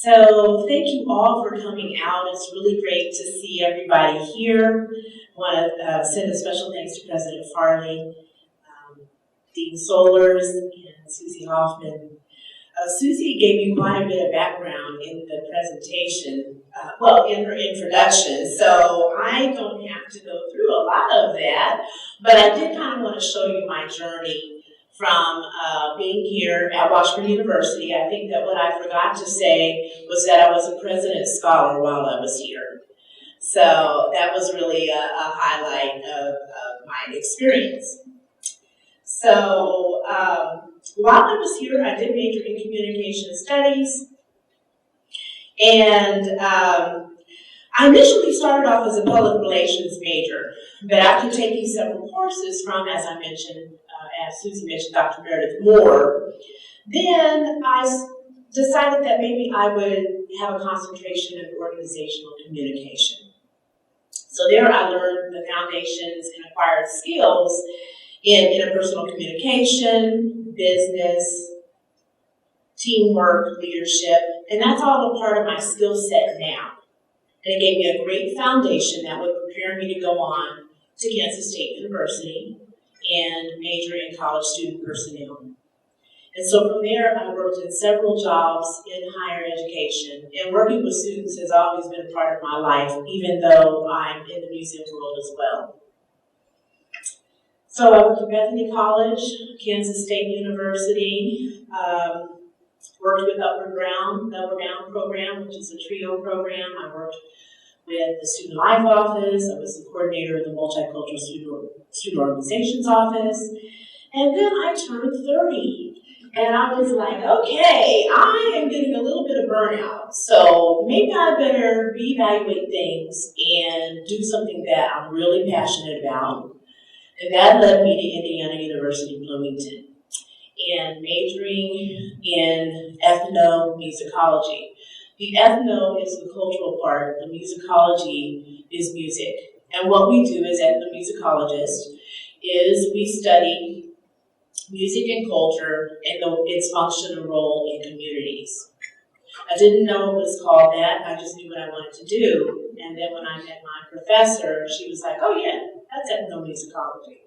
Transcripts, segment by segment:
So thank you all for coming out. It's really great to see everybody here. I want to send a special thanks to President Farley, Dean Solers, and Susie Hoffman. Susie gave me quite a bit of background in the presentation, in her introduction, so I don't have to go through a lot of that, but I did kind of want to show you my journey from being here at Washburn University. I think that what I forgot to say was that I was a President's Scholar while I was here. So that was really a highlight of my experience. So while I was here, I did major in communication studies, and I initially started off as a public relations major, but after taking several courses from, as I mentioned, as Susie mentioned, Dr. Meredith Moore, then I decided that maybe I would have a concentration in organizational communication. So there I learned the foundations and acquired skills in interpersonal communication, business, teamwork, leadership, and that's all a part of my skill set now. And it gave me a great foundation that would prepare me to go on to Kansas State University and major in college student personnel. And so from there, I worked in several jobs in higher education, and working with students has always been a part of my life, even though I'm in the museum world as well. So I went to Bethany College, Kansas State University, worked with Upward Bound program, which is a TRIO program. I worked with the Student Life Office. I was the coordinator of the Multicultural Student Organizations Office. And then I turned 30. And I was like, okay, I am getting a little bit of burnout. So maybe I better reevaluate things and do something that I'm really passionate about. And that led me to Indiana University, Bloomington, and majoring in ethnomusicology. The ethno is the cultural part, the musicology is music. And what we do as ethnomusicologists is we study music and culture and its function and role in communities. I didn't know it was called that, I just knew what I wanted to do. And then when I met my professor, she was like, oh yeah, that's ethnomusicology.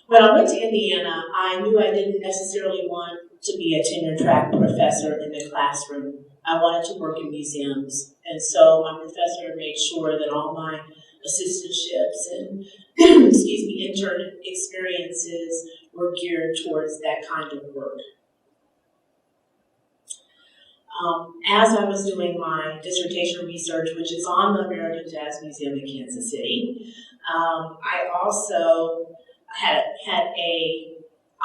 When I went to Indiana, I knew I didn't necessarily want to be a tenure-track professor in the classroom. I wanted to work in museums. And so my professor made sure that all my assistantships and intern experiences were geared towards that kind of work. As I was doing my dissertation research, which is on the American Jazz Museum in Kansas City, I also had a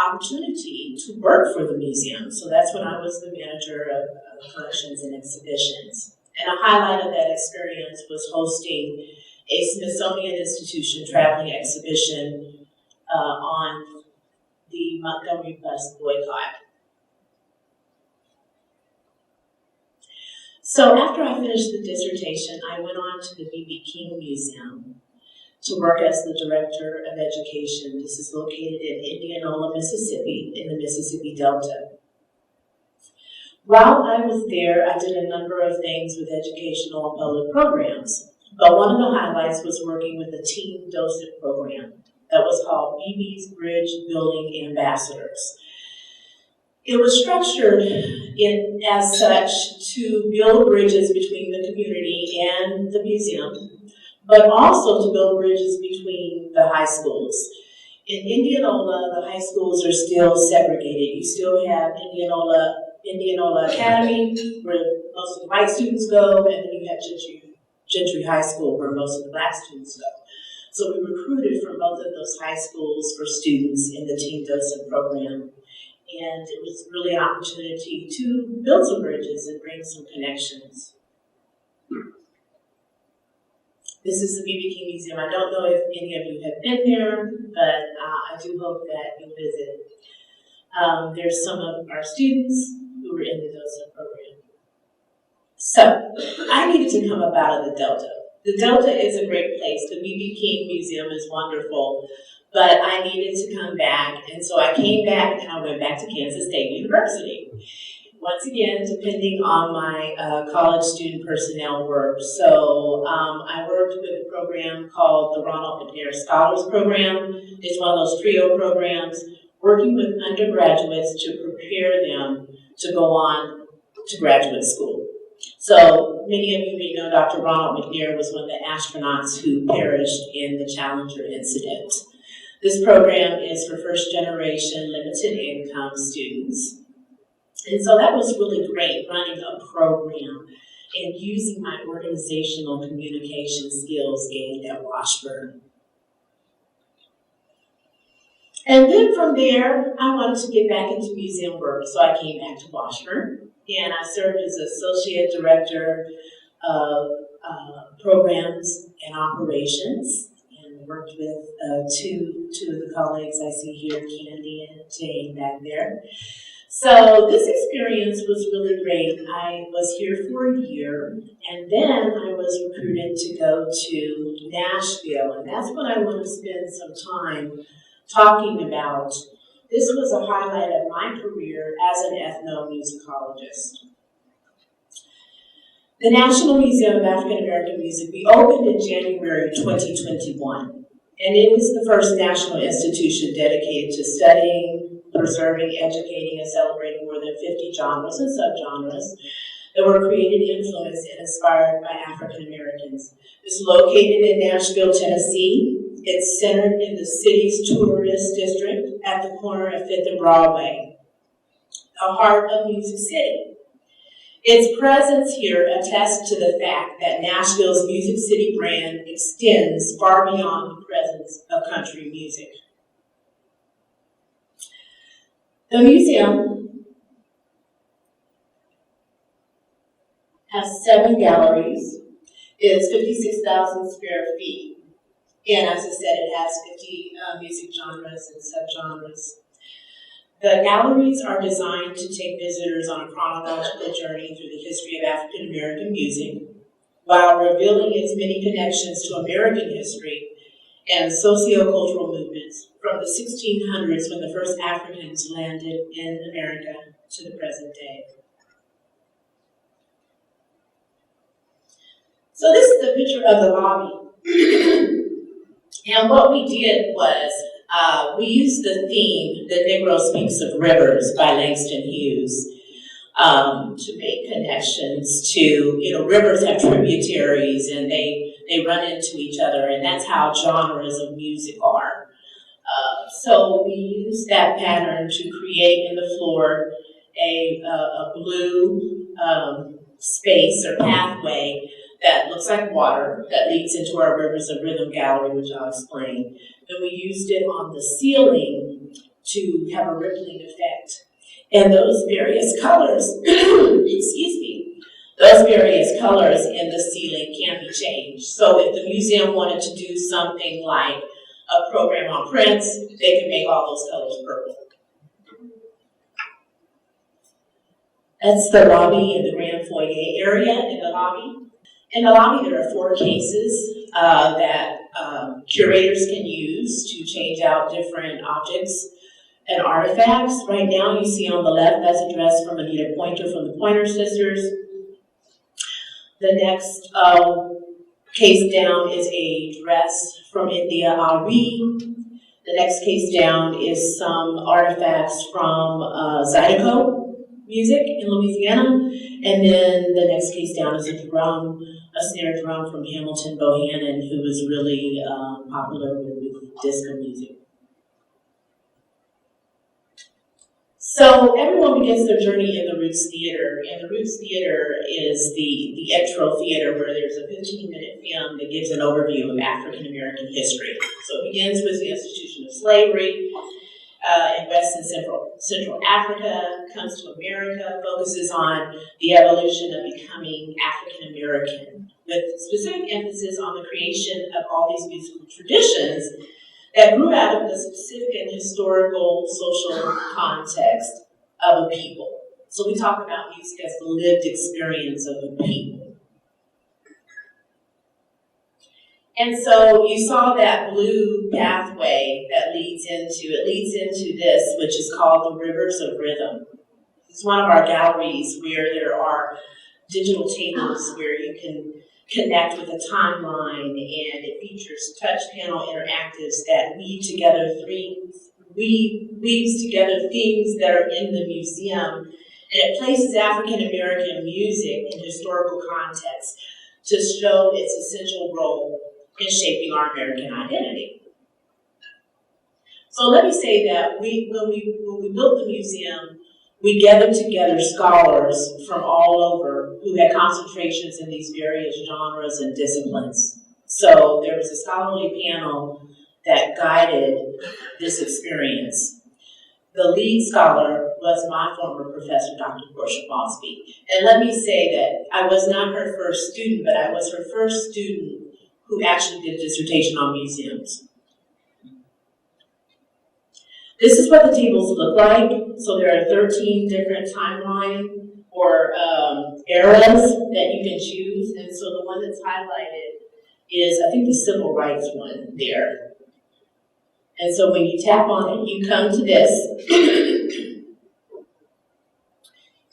opportunity to work for the museum. So that's when I was the manager of collections and exhibitions. And a highlight of that experience was hosting a Smithsonian Institution traveling exhibition on the Montgomery bus boycott. So after I finished the dissertation, I went on to the B.B. King Museum to work as the Director of Education. This is located in Indianola, Mississippi, in the Mississippi Delta. While I was there, I did a number of things with educational and public programs, but one of the highlights was working with a teen docent program that was called BB's Bridge Building Ambassadors. It was structured as such to build bridges between the community and the museum, but also to build bridges between the high schools. In Indianola, the high schools are still segregated. You still have Indianola Academy, where most of the white students go, and then you have Gentry High School, where most of the black students go. So we recruited from both of those high schools for students in the teen docent program. And it was really an opportunity to build some bridges and bring some connections. This is the B.B. King Museum. I don't know if any of you have been there, but I do hope that you'll visit. There's some of our students who were in the docent program. So, I needed to come up out of the Delta. The Delta is a great place. The B.B. King Museum is wonderful, but I needed to come back, and so I came back and I went back to Kansas State University. once again, depending on my college student personnel work. So I worked with a program called the Ronald McNair Scholars Program. It's one of those trio programs, working with undergraduates to prepare them to go on to graduate school. So many of you may know Dr. Ronald McNair was one of the astronauts who perished in the Challenger incident. This program is for first-generation limited income students. And so that was really great, running a program and using my organizational communication skills gained at Washburn. And then from there, I wanted to get back into museum work, so I came back to Washburn, and I served as Associate Director of Programs and Operations, and worked with two of the colleagues I see here, Candy and Jane back there. So this experience was really great. I was here for a year, and then I was recruited to go to Nashville, and that's when I want to spend some time talking about. This was a highlight of my career as an ethnomusicologist. The National Museum of African American Music, we opened in January 2021, and it is the first national institution dedicated to studying, preserving, educating, and celebrating more than 50 genres and subgenres that were created, influenced, and inspired by African Americans. It's located in Nashville, Tennessee. It's centered in the city's tourist district at the corner of 5th and Broadway, the heart of Music City. Its presence here attests to the fact that Nashville's Music City brand extends far beyond the presence of country music. The museum has 7 galleries. It's 56,000 square feet. And as I said, it has 50 music genres and subgenres. The galleries are designed to take visitors on a chronological journey through the history of African American music, while revealing its many connections to American history and socio-cultural movements from the 1600s when the first Africans landed in America to the present day. So this is a picture of the lobby. And what we did was, we used the theme, The Negro Speaks of Rivers by Langston Hughes, to make connections to, rivers have tributaries and they run into each other, and that's how genres of music are. So we used that pattern to create in the floor a blue space or pathway that looks like water that leads into our Rivers of Rhythm gallery, which I'll explain. And we used it on the ceiling to have a rippling effect. And those various colors, excuse me, those various colors in the ceiling can be changed. So if the museum wanted to do something like a program on Prince, they can make all those colors purple. That's the lobby and the grand foyer area in the lobby. In the lobby, there are 4 cases that curators can use to change out different objects and artifacts. Right now, you see on the left, that's a dress from Anita Pointer from the Pointer Sisters. The next case down is a dress from India Ari. The next case down is some artifacts from Zydeco music in Louisiana. And then the next case down is a drum, a snare drum from Hamilton Bohannon, who was really popular with disco music. So everyone begins their journey in the Roots Theater, and the Roots Theater is the intro theater where there's a 15-minute film that gives an overview of African American history. So it begins with the institution of slavery in West and Central Africa, comes to America, focuses on the evolution of becoming African American, with specific emphasis on the creation of all these musical traditions that grew out of the specific and historical social context of a people. So we talk about music as the lived experience of a people. And so you saw that blue pathway that leads into this, which is called the Rivers of Rhythm. It's one of our galleries where there are digital tables where you can connect with a timeline, and it features touch panel interactives that weaves together themes that are in the museum, and it places African American music in historical context to show its essential role in shaping our American identity. So let me say that when we built the museum, we gathered together scholars from all over who had concentrations in these various genres and disciplines. So there was a scholarly panel that guided this experience. The lead scholar was my former professor, Dr. Portia Mosby. And let me say that I was not her first student, but I was her first student who actually did a dissertation on museums. This is what the tables look like. So there are 13 different timeline or eras that you can choose. And so the one that's highlighted is, I think, the civil rights one there. And so when you tap on it, you come to this,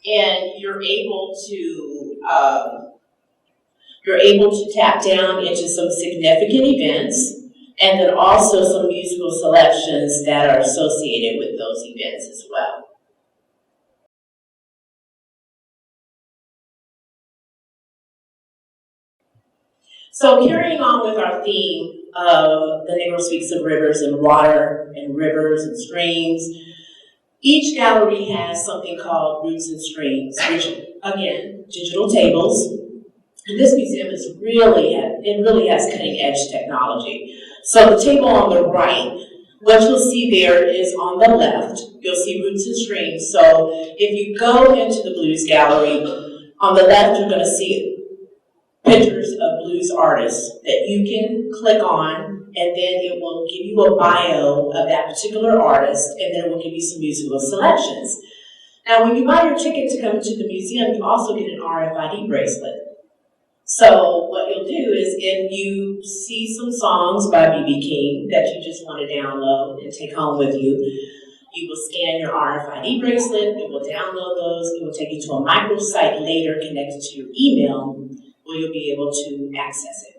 and you're able to tap down into some significant events, and then also some musical selections that are associated with those events as well. So carrying on with our theme of the Negro Speaks of Rivers and Water and Rivers and Streams, each gallery has something called Roots and Streams, which, again, digital tables. And this museum is really has cutting edge technology. So the table on the right, what you'll see there is on the left, you'll see Roots and Streams. So if you go into the blues gallery, on the left you're gonna see pictures of blues artists that you can click on, and then it will give you a bio of that particular artist, and then it will give you some musical selections. Now when you buy your ticket to come to the museum, you also get an RFID bracelet. So what you'll do is if you see some songs by B.B. King that you just want to download and take home with you, you will scan your RFID bracelet, it will download those, it will take you to a microsite later connected to your email where you'll be able to access it.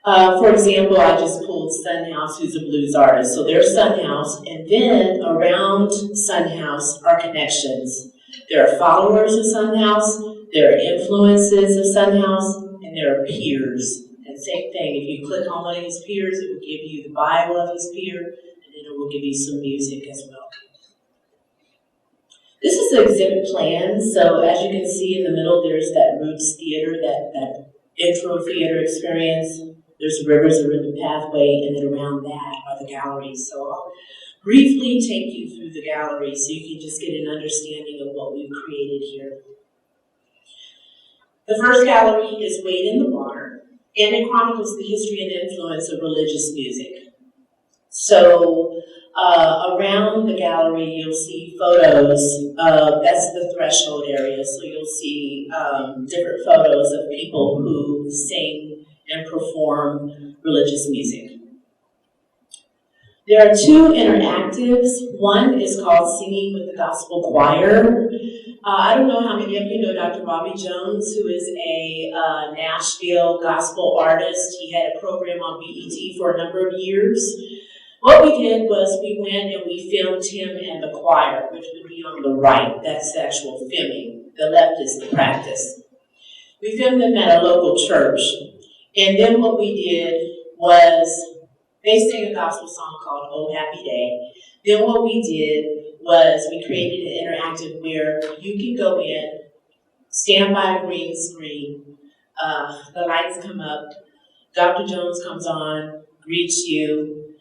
For example, I just pulled Son House, who's a blues artist. So there's Son House, and then around Son House are connections. There are followers of Son House, there are influences of Son House, and there are peers. And same thing, if you click on one of his peers, it will give you the bio of his peer, and then it will give you some music as well. This is the exhibit plan. So as you can see in the middle, there's that Roots Theater, that intro theater experience. There's Rivers, a Rhythm Pathway, and then around that are the galleries. So I'll briefly take you through the gallery so you can just get an understanding of what we've created here. The first gallery is Wade in the Water, and it chronicles the history and influence of religious music. So around the gallery, you'll see photos. That's the threshold area, so you'll see different photos of people who sing and perform religious music. There are two interactives. One is called Singing with the Gospel Choir. I don't know how many of you know Dr. Bobby Jones, who is a Nashville gospel artist. He had a program on BET for a number of years. What we did was we went and we filmed him and the choir, which would be on the right. That's the actual filming. The left is the practice. We filmed them at a local church. And then what we did was, they sang a gospel song called Oh Happy Day. Then what we did was we created an interactive where you can go in, stand by a green screen, the lights come up, Dr. Jones comes on, greets you,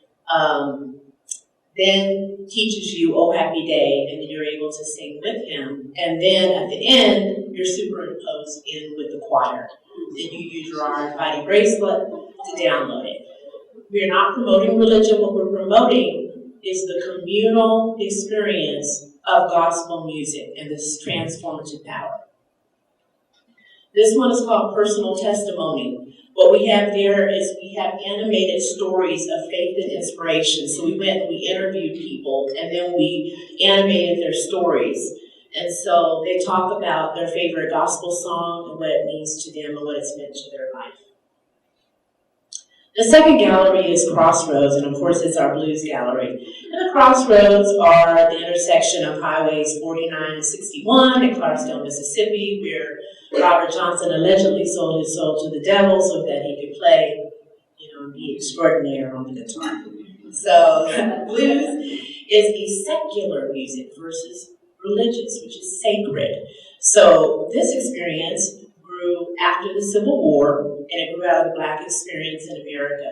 then teaches you Oh Happy Day, and then you're able to sing with him. And then at the end, you're superimposed in with the choir. Then you use your RFID bracelet to download it. We are not promoting religion. What we're promoting is the communal experience of gospel music and this transformative power. This one is called Personal Testimony. What we have there is we have animated stories of faith and inspiration. So we went and we interviewed people, and then we animated their stories. And so they talk about their favorite gospel song and what it means to them and what it's meant to their life. The second gallery is Crossroads, and of course it's our blues gallery. And the Crossroads are the intersection of highways 49 and 61 in Clarksdale, Mississippi, where Robert Johnson allegedly sold his soul to the devil so that he could play, and be extraordinaire on the guitar. So blues is a secular music versus religious, which is sacred. So this experience grew after the Civil War, and it grew out of the Black experience in America.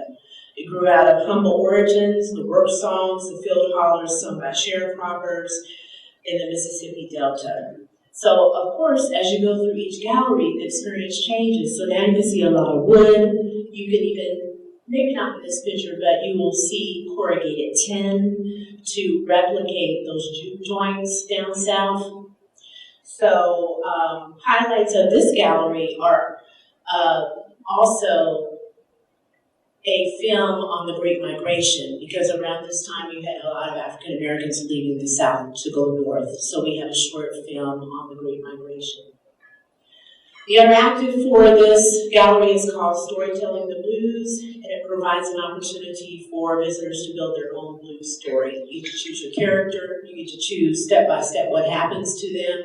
It grew out of humble origins, the work songs, the field hollers sung by sharecroppers in the Mississippi Delta. So, of course, as you go through each gallery, the experience changes. So now you can see a lot of wood. You can even, maybe not in this picture, but you will see corrugated tin to replicate those juke joints down south. So highlights of this gallery are also a film on the Great Migration, because around this time you had a lot of African Americans leaving the South to go north. So we have a short film on the Great Migration. The interactive for this gallery is called Storytelling the Blues, and it provides an opportunity for visitors to build their own blues story. You get to choose your character, you get to choose step by step what happens to them,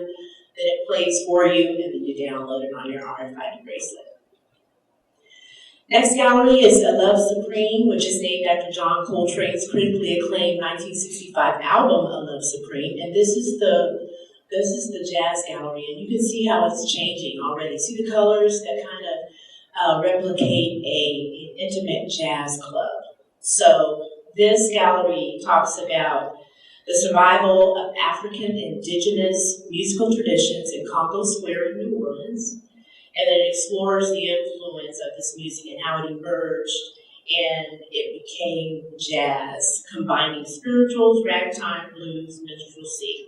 then it plays for you, and then you download it on your RFID bracelet. Next gallery is A Love Supreme, which is named after John Coltrane's critically acclaimed 1965 album, A Love Supreme, and this is the jazz gallery, and you can see how it's changing already. See the colors that kind of replicate an intimate jazz club. So this gallery talks about the survival of African indigenous musical traditions in Congo Square in New Orleans, and then it explores the influence of this music and how it emerged and it became jazz, combining spirituals, ragtime, blues, minstrelsy.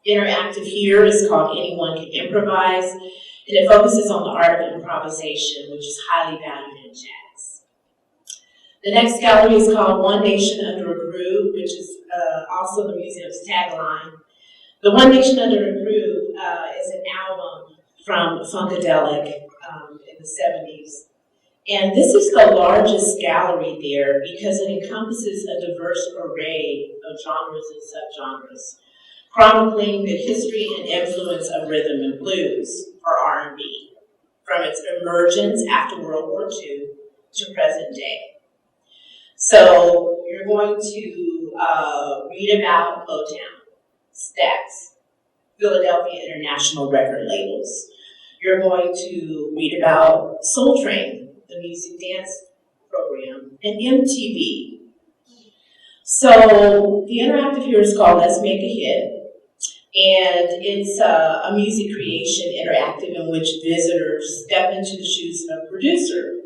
Interactive here is called Anyone Can Improvise, and it focuses on the art of improvisation, which is highly valued in jazz. The next gallery is called One Nation Under a Groove, which is also the museum's tagline. The One Nation Under a Groove is an album from Funkadelic in the 70s. And this is the largest gallery there because it encompasses a diverse array of genres and subgenres, chronicling the history and influence of rhythm and blues, or R&B, from its emergence after World War II to present day. So you're going to read about Motown, Stax, Philadelphia International record labels. You're going to read about Soul Train, the music dance program, and MTV. So the interactive here is called Let's Make a Hit. And it's a music creation interactive in which visitors step into the shoes of a producer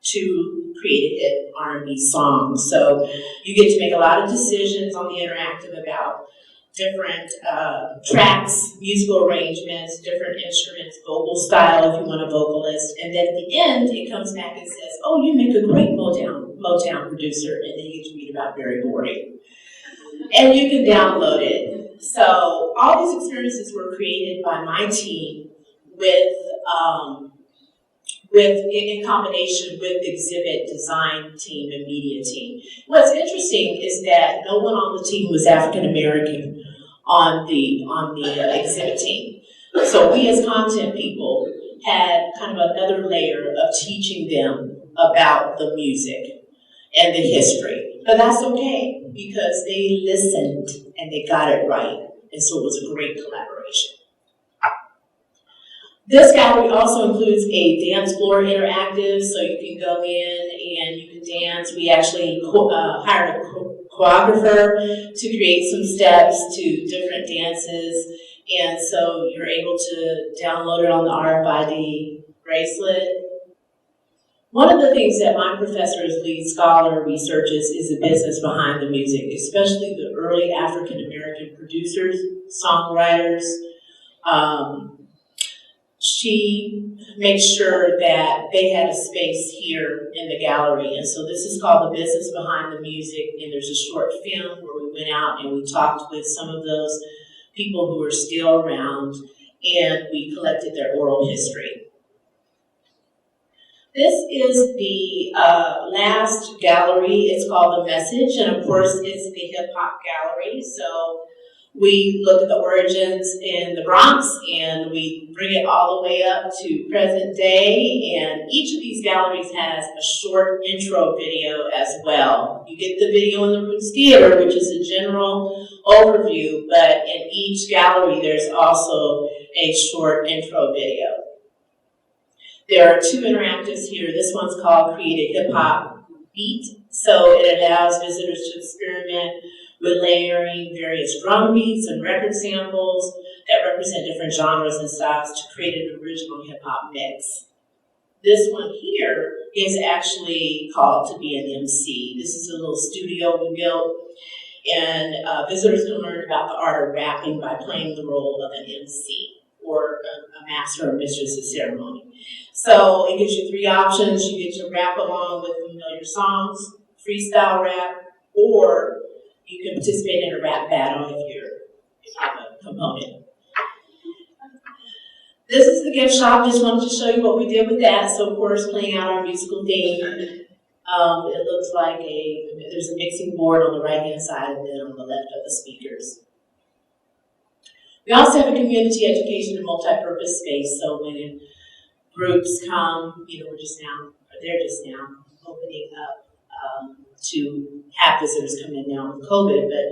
to create a hit R&B song. So you get to make a lot of decisions on the interactive about different tracks, musical arrangements, different instruments, vocal style if you want a vocalist. And then at the end, it comes back and says, oh, you make a great Motown producer. And then you get to read about Berry Gordy. And you can download it. So all these experiences were created by my team in combination with the exhibit design team and media team. What's interesting is that no one on the team was African American on the exhibit team. So we as content people had kind of another layer of teaching them about the music and the history. But that's okay, because they listened and they got it right. And so it was a great collaboration. This gallery also includes a dance floor interactive, so you can go in and you can dance. We actually hired a choreographer to create some steps to different dances, and so you're able to download it on the RFID bracelet. One of the things that my professor as lead scholar researches is the business behind the music, especially the early African American producers, songwriters, she makes sure that they had a space here in the gallery. And so this is called The Business Behind the Music, and there's a short film where we went out and we talked with some of those people who are still around, and we collected their oral history. This is the last gallery. It's called The Message, and of course it's the hip hop gallery. So we look at the origins in the Bronx, and we bring it all the way up to present day, and each of these galleries has a short intro video as well. You get the video in the Roots Theater, which is a general overview, but in each gallery there's also a short intro video. There are two interactives here. This one's called Create a Hip Hop Beat, so it allows visitors to experiment with layering various drum beats and record samples that represent different genres and styles to create an original hip-hop mix. This one here is actually called To Be an MC. This is a little studio we built, and visitors can learn about the art of rapping by playing the role of an MC, or a master or mistress of ceremony. So it gives you three options. You get to rap along with familiar songs, freestyle rap, or you can participate in a rap battle if you have a component. This is the gift shop. Just wanted to show you what we did with that. So of course, playing out our musical theme. It looks like there's a mixing board on the right-hand side and then on the left of the speakers. We also have a community education and multi-purpose space. So when groups come, they're just now opening up to have visitors come in now with COVID, but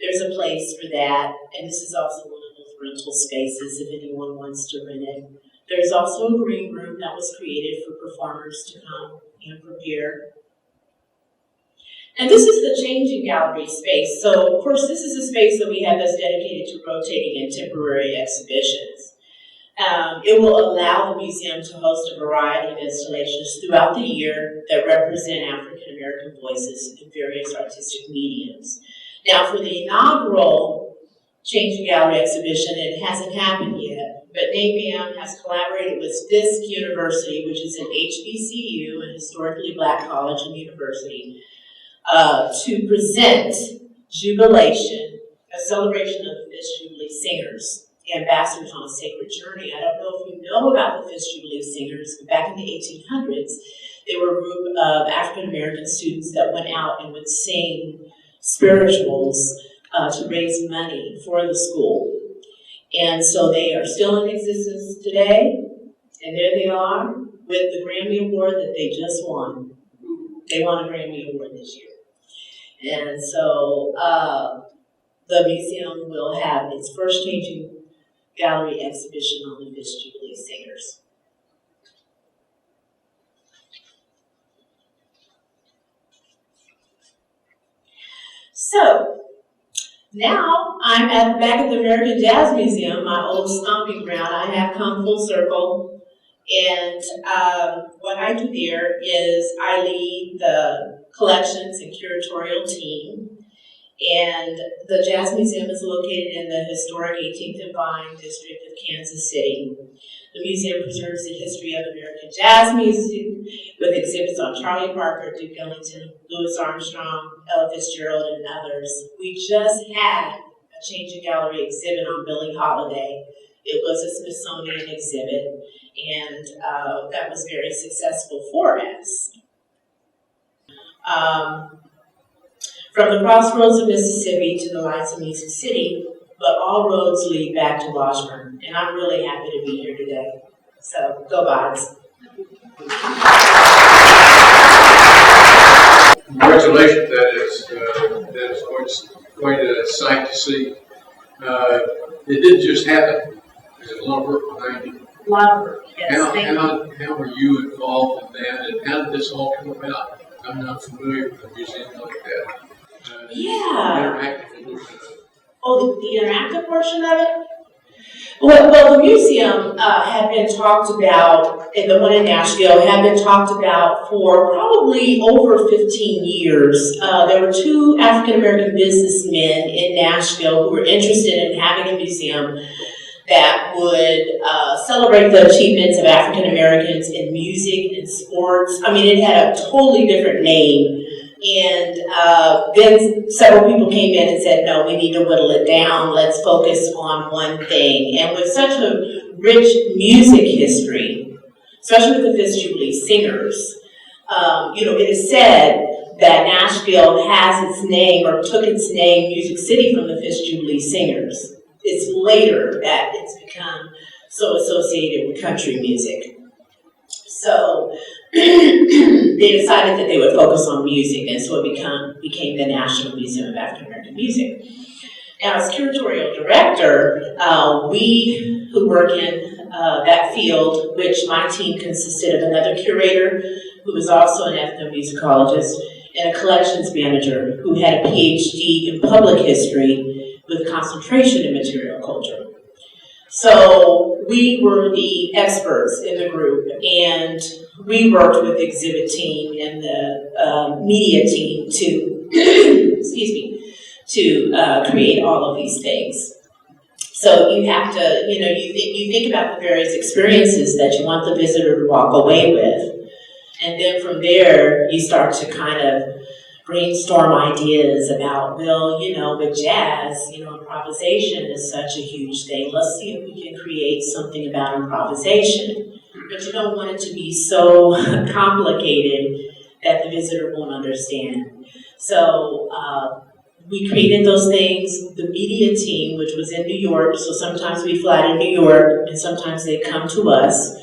there's a place for that, and this is also one of those rental spaces if anyone wants to rent it. There's also a green room that was created for performers to come and prepare. And this is the changing gallery space. So, of course, this is a space that we have that's dedicated to rotating and temporary exhibitions. It will allow the museum to host a variety of installations throughout the year that represent African-American voices in various artistic mediums. Now, for the inaugural Changing Gallery exhibition, it hasn't happened yet, but NABAM has collaborated with Fisk University, which is an HBCU, a historically black college and university, to present Jubilation, a celebration of the Fisk Jubilee Singers, Ambassadors on a Sacred Journey. I don't know if you know about the Fisk Jubilee Singers, but back in the 1800s, they were a group of African-American students that went out and would sing spirituals to raise money for the school. And so they are still in existence today, and there they are with the Grammy Award that they just won. They won a Grammy Award this year. And so the museum will have its first Changing Gallery exhibition on the Fisk Jubilee Singers. So, now I'm at the back of the American Jazz Museum, my old stomping ground. I have come full circle, and what I do there is I lead the collections and curatorial team. And the Jazz Museum is located in the historic 18th and Vine district of Kansas City. The museum preserves the history of American jazz music with exhibits on Charlie Parker, Duke Ellington, Louis Armstrong, Ella Fitzgerald, and others. We just had a Changing Gallery exhibit on Billie Holiday. It was a Smithsonian exhibit, and that was very successful for us. From the crossroads of Mississippi to the lights of Music City, but all roads lead back to Washburn, and I'm really happy to be here today. So, go Bods. Congratulations, that is quite a sight to see. It didn't just happen. There's a lot of work behind it. A lot of work, yes. How were you involved in that, and how did this all come about? I'm not familiar with a museum like that. Interactive illusion of it. Oh, the interactive portion of it? Well, the museum had been talked about, and the one in Nashville had been talked about for probably over 15 years. There were two African-American businessmen in Nashville who were interested in having a museum that would celebrate the achievements of African Americans in music and sports. I mean, it had a totally different name. And then several people came in and said, no, we need to whittle it down. Let's focus on one thing. And with such a rich music history, especially with the Fifth Jubilee singers, it is said that Nashville has its name, or took its name, Music City, from the Fifth Jubilee singers. It's later that it's become so associated with country music. So they decided that they would focus on music, and so it became the National Museum of African American Music. Now, as curatorial director, we who work in that field, which my team consisted of another curator who was also an ethnomusicologist, and a collections manager who had a PhD in public history with a concentration in material culture. So we were the experts in the group, and we worked with the exhibit team and the media team to, to create all of these things. So you have to, you think about the various experiences that you want the visitor to walk away with. And then from there, you start to kind of brainstorm ideas about, with jazz, improvisation is such a huge thing. Let's see if we can create something about improvisation. But you don't want it to be so complicated that the visitor won't understand. So we created those things. The media team, which was in New York, so sometimes we fly to New York and sometimes they come to us,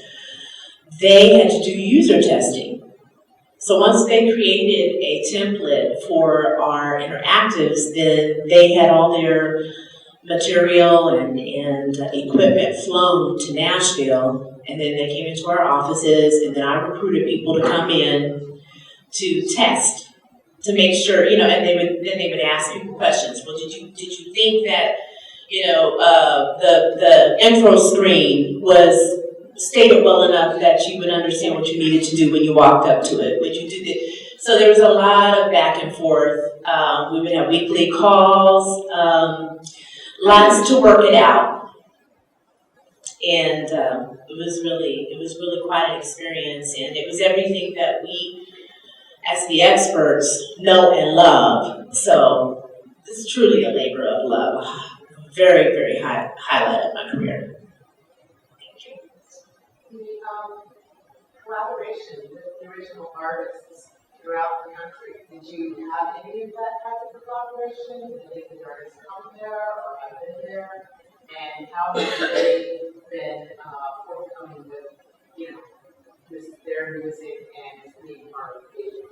they had to do user testing. So once they created a template for our interactives, then they had all their material and equipment flown to Nashville, and then they came into our offices, and then I recruited people to come in to test, to make sure, and they would ask people questions. Well, did you think that, the intro screen was stated well enough that you would understand what you needed to do when you walked up to it? Would you do that? So there was a lot of back and forth. We would have weekly calls, lots to work it out, and it was really quite an experience. And it was everything that we, as the experts, know and love. So this is truly a labor of love. Very, very highlight of my career. Collaboration with the original artists throughout the country. Did you have any of that type of collaboration? Did the artists come there or have been there? And how have they been forthcoming with their music and being part of the vision?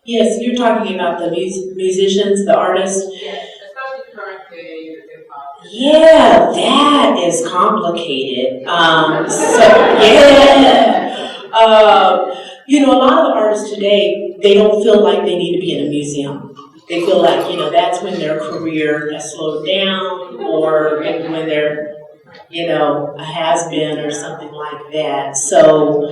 Yes, you're talking about the musicians, the artists? Yes, especially current day hip hop. Yeah, that is complicated. A lot of the artists today, they don't feel like they need to be in a museum. They feel like, that's when their career has slowed down, or maybe when they're, a has-been or something like that. So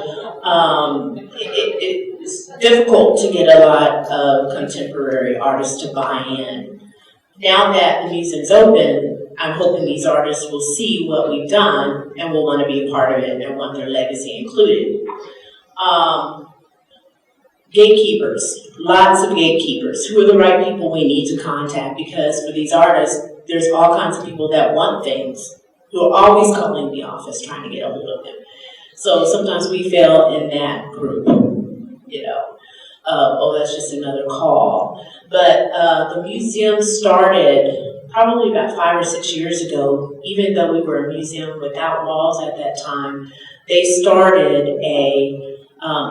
it's difficult to get a lot of contemporary artists to buy in. Now that the museum's open, I'm hoping these artists will see what we've done and will want to be a part of it and want their legacy included. Gatekeepers, lots of gatekeepers. Who are the right people we need to contact? Because for these artists, there's all kinds of people that want things, who are always calling the office trying to get a hold of them. So sometimes we fail in that group, that's just another call. But the museum started probably about 5 or 6 years ago. Even though we were a museum without walls at that time, they started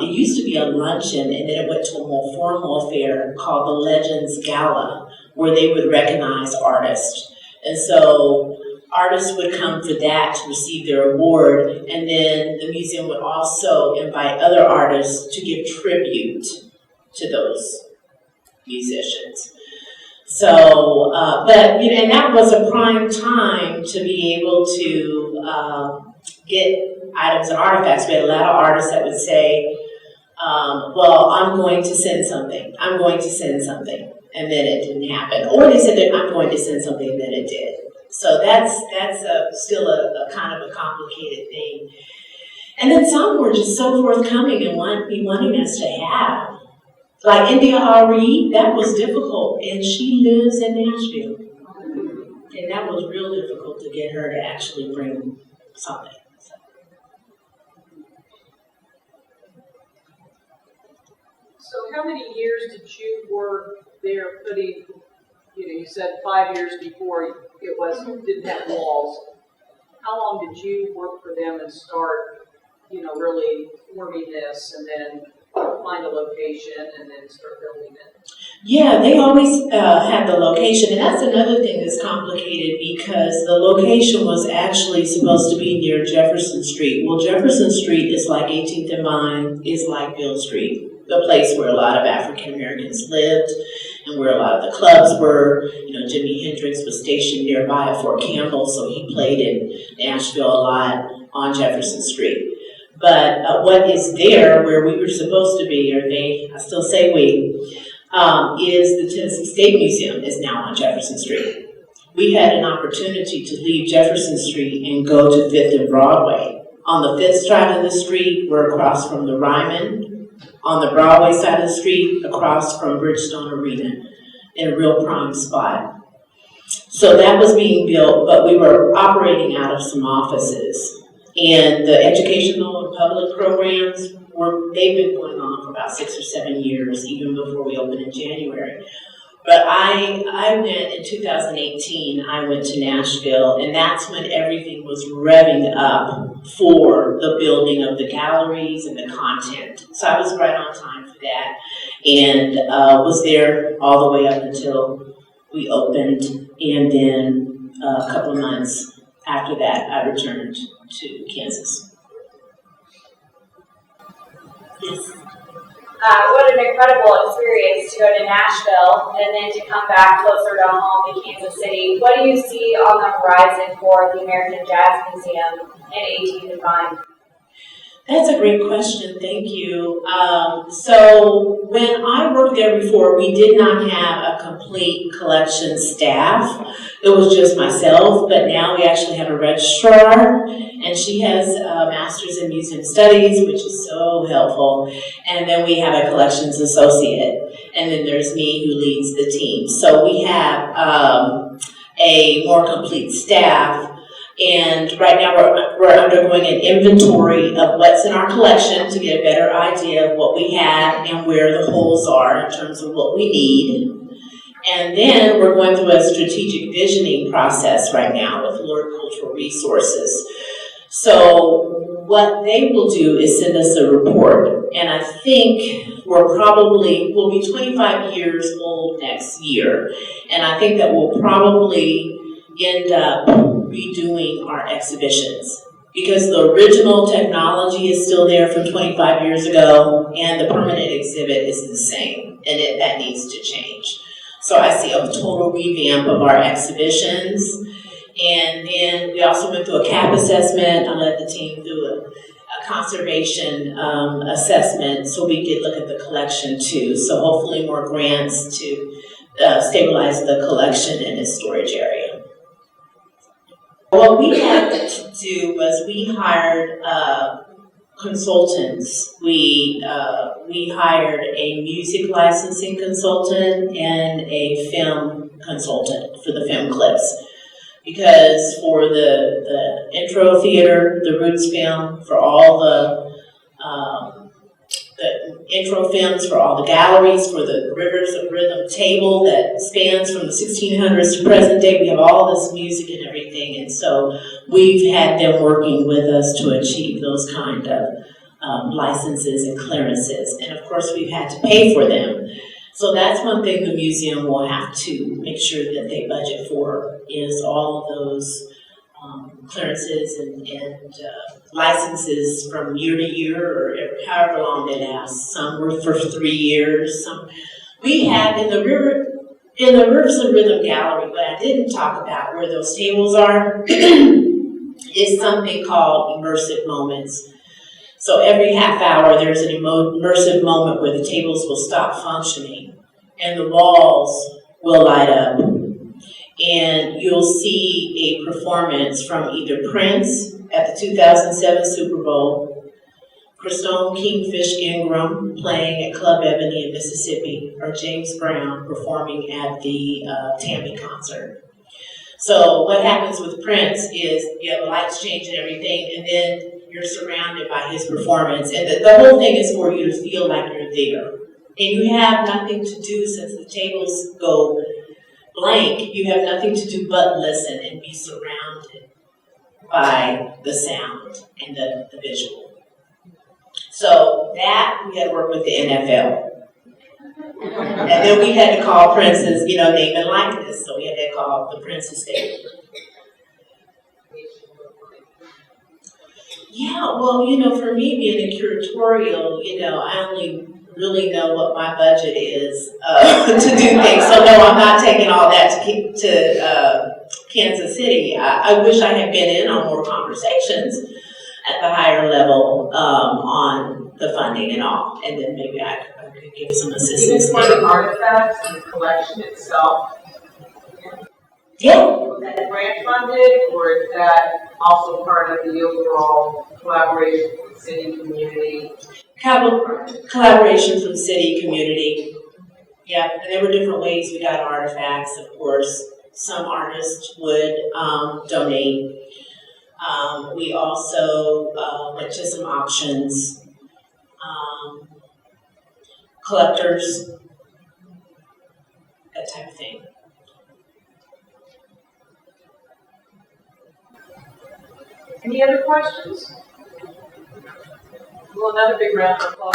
it used to be a luncheon, and then it went to a more formal affair called the Legends Gala, where they would recognize artists. And so artists would come for that to receive their award, and then the museum would also invite other artists to give tribute to those musicians. So, and that was a prime time to be able to get items and artifacts. We had a lot of artists that would say, I'm going to send something. And then it didn't happen. Or they said that I'm going to send something, and then it did. So that's still a kind of a complicated thing. And then some were just so forthcoming and wanting us to have. Like India Ari, that was difficult, and she lives in Nashville. And that was real difficult to get her to actually bring something. So how many years did you work there putting, you said 5 years before it didn't have walls. How long did you work for them and start, really forming this and then find a location and then start building it? Yeah, they always had the location, and that's another thing that's complicated because the location was actually supposed to be near Jefferson Street. Well, Jefferson Street is like 18th and Vine, is like Beale Street, the place where a lot of African Americans lived and where a lot of the clubs were. Jimi Hendrix was stationed nearby at Fort Campbell, so he played in Nashville a lot on Jefferson Street. But what is there where we were supposed to be, I still say we, is the Tennessee State Museum is now on Jefferson Street. We had an opportunity to leave Jefferson Street and go to 5th and Broadway. On the 5th side of the street, we're across from the Ryman. On the Broadway side of the street, across from Bridgestone Arena, in a real prime spot. So that was being built, but we were operating out of some offices. And the educational and public programs, they've been going on for about 6 or 7 years, even before we opened in January. But I went in 2018, I went to Nashville, and that's when everything was revving up for the building of the galleries and the content. So I was right on time for that, and was there all the way up until we opened, and then a couple of months after that, I returned to Kansas. Yes. What an incredible experience to go to Nashville and then to come back closer to home to Kansas City. What do you see on the horizon for the American Jazz Museum in 18th and Vine? That's a great question, thank you. So when I worked there before, we did not have a complete collection staff. It was just myself, but now we actually have a registrar, and she has a master's in museum studies, which is so helpful. And then we have a collections associate, and then there's me who leads the team. So we have a more complete staff. And right now we're undergoing an inventory of what's in our collection to get a better idea of what we have and where the holes are in terms of what we need. And then we're going through a strategic visioning process right now with Lord Cultural Resources. So what they will do is send us a report. And I think we'll be 25 years old next year. And I think that we'll probably end up redoing our exhibitions because the original technology is still there from 25 years ago and the permanent exhibit is the same, and that needs to change. So I see a total revamp of our exhibitions, and then we also went through a CAP assessment. I led the team through a conservation assessment so we could look at the collection too. So hopefully more grants to stabilize the collection in its storage area. What we had to do was we hired consultants. We hired a music licensing consultant and a film consultant for the film clips. Because for the intro theater, the Roots film, for all the intro films, for all the galleries, for the Rivers of Rhythm table that spans from the 1600s to present day, we have all this music and everything, and so we've had them working with us to achieve those kind of licenses and clearances, and of course we've had to pay for them. So that's one thing the museum will have to make sure that they budget for, is all of those clearances and licenses from year to year or however long they last. Some were for 3 years. We had in the Rivers of Rhythm Gallery, what I didn't talk about where those tables are is something called Immersive Moments. So every half hour there's an immersive moment where the tables will stop functioning and the walls will light up. And you'll see a performance from either Prince at the 2007 Super Bowl, Christone Kingfish Ingram playing at Club Ebony in Mississippi, or James Brown performing at the Tammy concert. So what happens with Prince is you have lights change and everything, and then you're surrounded by his performance. And the whole thing is for you to feel like you're there. And you have nothing to do, since the tables go blank, you have nothing to do but listen and be surrounded by the sound and the visual. So that we had to work with the NFL. And then we had to call Prince's, name and likeness. So we had to call the Prince estate. Yeah, well, for me being a curatorial, I only really know what my budget is to do things. So no, I'm not taking all that to Kansas City. I wish I had been in on more conversations at the higher level on the funding and all, and then maybe I could give some assistance. Even for the artifacts and the collection itself, Yeah. was that grant funded, or is that also part of the overall collaboration with the city community? Collaboration from city, community. Yeah, and there were different ways we got artifacts, of course. Some artists would donate. We also went to some auctions. Collectors, that type of thing. Any other questions? Well, another big round of applause.